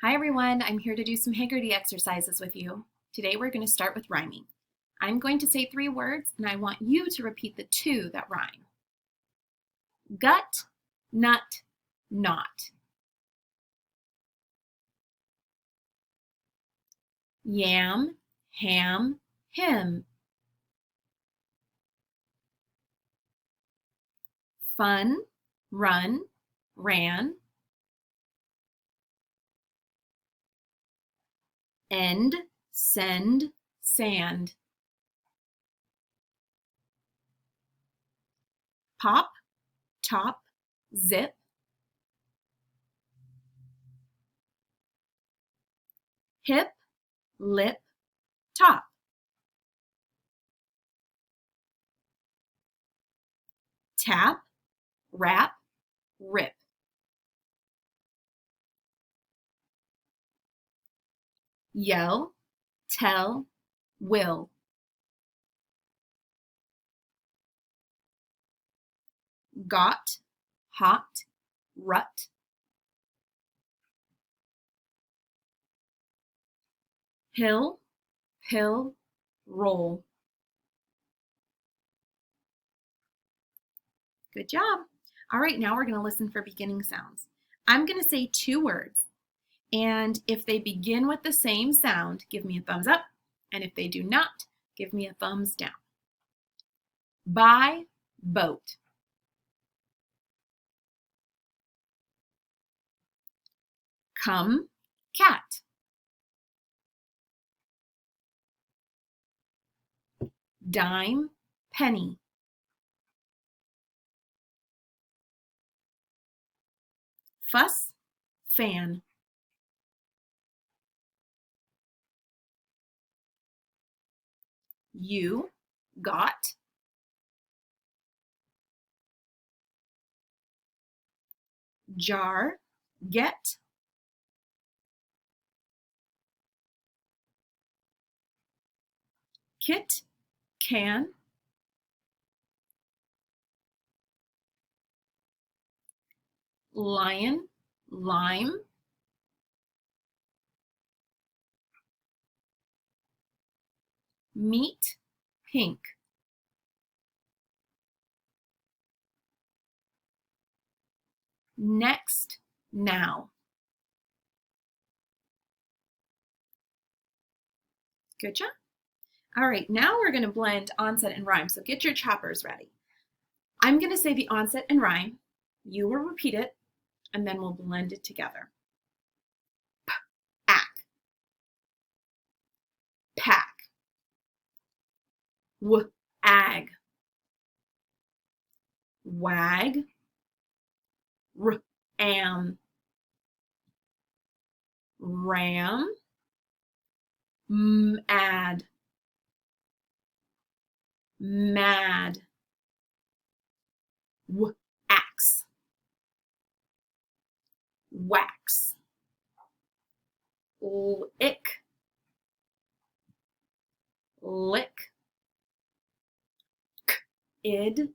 Hi everyone, I'm here to do some Heggerty exercises with you. Today we're going to start with rhyming. I'm going to say 3 words and I want you to repeat the 2 that rhyme. Gut, nut, knot. Yam, ham, him. Fun, run, ran. End, send, sand. Pop, top, zip. Hip, lip, top. Tap, rap, rip. Yell, tell, will. Got, hot, rut. Hill, pill, roll. Good job. All right, now we're going to listen for beginning sounds. I'm going to say 2 words, and if they begin with the same sound, give me a thumbs up, and if they do not, give me a thumbs down. Buy, boat. Come, cat. Dime, penny. Fuss, fan. You, got. Jar, get. Kit, can. Lion, lime. Meat, pink. Next, now. Good job. All right, now we're going to blend onset and rhyme, so get your choppers ready. I'm going to say the onset and rhyme. You will repeat it, and then we'll blend it together. Ack. Pack. Ag. Wag. Am. Ram. Add. Mad. Axe. Wax. Ick. Lick. Id.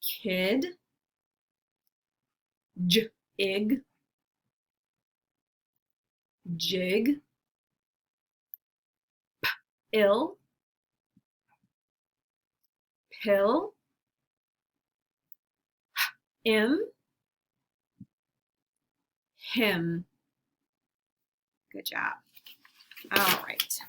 Kid. Ig. Jig. Ill. Pill. Him. Good job. All right.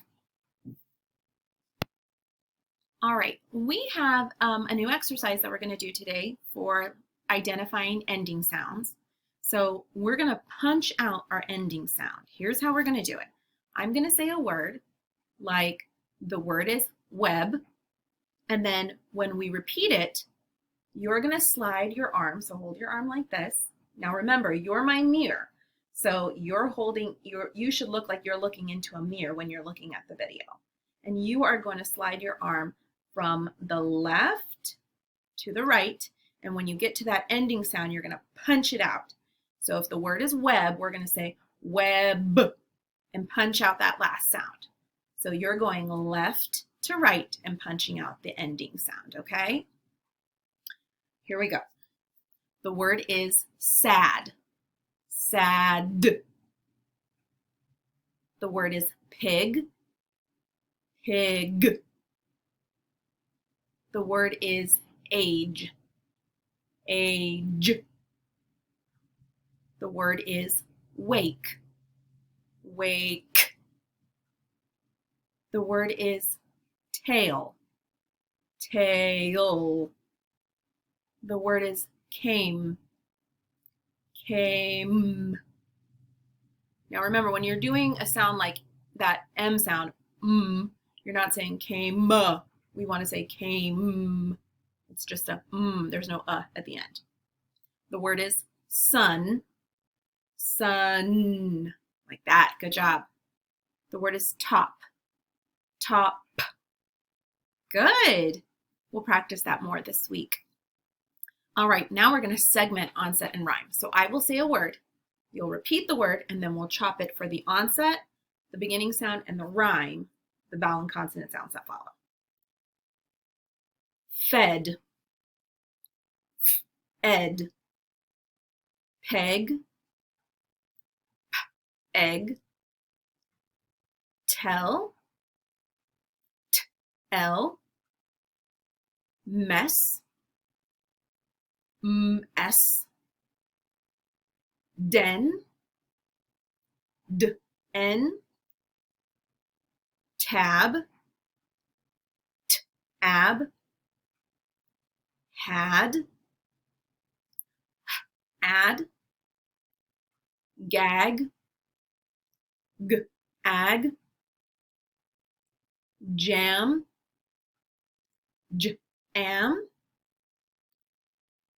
All right, we have a new exercise that we're going to do today for identifying ending sounds. So we're going to punch out our ending sound. Here's how we're going to do it. I'm going to say a word, like the word is web, and then when we repeat it, you're going to slide your arm. So hold your arm like this. Now remember, you're my mirror. So you should look like you're looking into a mirror when you're looking at the video. And you are going to slide your arm from the left to the right. And when you get to that ending sound, you're going to punch it out. So if the word is web, we're going to say web and punch out that last sound. So you're going left to right and punching out the ending sound, okay? Here we go. The word is sad. sad. The word is pig, pig. The word is age, age. The word is wake, wake. The word is tail, tail. The word is came, came. Now remember, when you're doing a sound like that M sound, you're not saying came. We want to say came. It's just a there's no at the end. The word is sun, sun. Like that. Good job. The word is top, top. Good. We'll practice that more this week. All right, now we're going to segment onset and rhyme. So I will say a word, you'll repeat the word, and then we'll chop it for the onset, the beginning sound, and the rhyme, the vowel and consonant sounds that follow. Fed, ed, peg, egg, tell, l, mess, s, den, n, tab, ab, had, add, gag, ag, jam, am,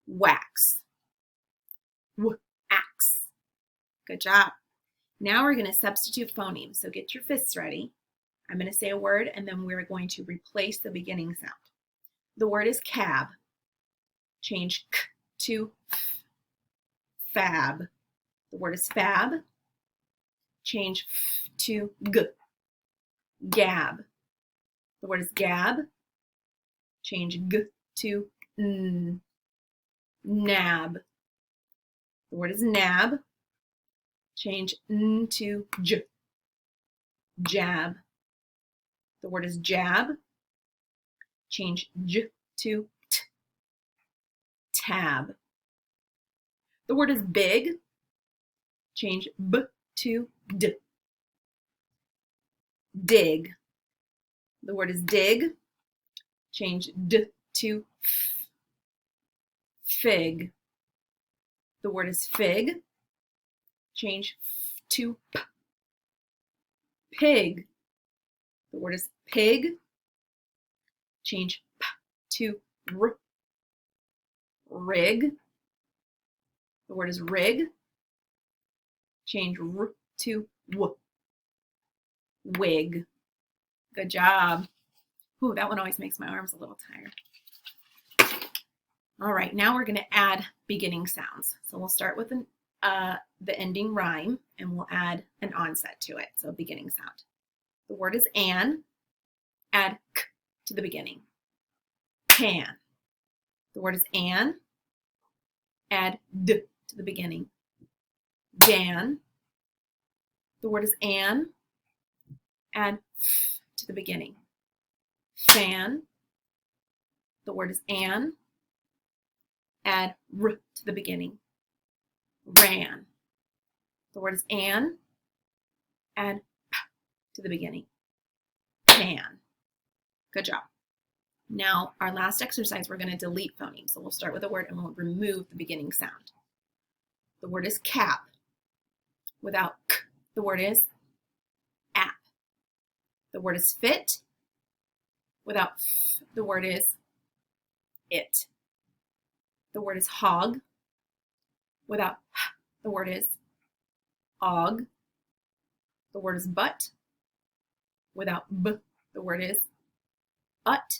wax, axe. Good job. Now we're going to substitute phonemes. So get your fists ready. I'm going to say a word and then we're going to replace the beginning sound. The word is cab. Change k to f. Fab. The word is fab. Change f to g. Gab. The word is gab. Change g to n. Nab. The word is nab. Change n to j. Jab. The word is jab. Change j to t. Tab. The word is big. Change b to d. Dig. The word is dig. Change d to f. Fig. The word is fig. Change f to p. Pig. The word is pig. Change p to r. Rig. The word is rig. Change r to w. Wig. Good job. Ooh, that one always makes my arms a little tired. All right, now we're going to add beginning sounds. So we'll start with the ending rhyme, and we'll add an onset to it, so beginning sound. The word is an. Add k to the beginning. Can. The word is an. Add d to the beginning. Dan. The word is an. Add f to the beginning. Fan. The word is an. Add r to the beginning. Ran. The word is an. Add p to the beginning. Pan. Good job. Now, our last exercise, we're going to delete phonemes. So we'll start with a word and we'll remove the beginning sound. The word is cap. Without k, the word is app. The word is fit. Without f, the word is it. The word is hog. Without h, the word is og. The word is but. Without b, the word is ut.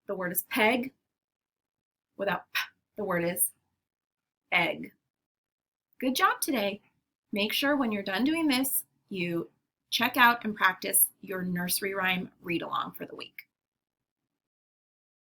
The word is peg. Without p, the word is egg. Good job today. Make sure when you're done doing this, you check out and practice your nursery rhyme read along for the week.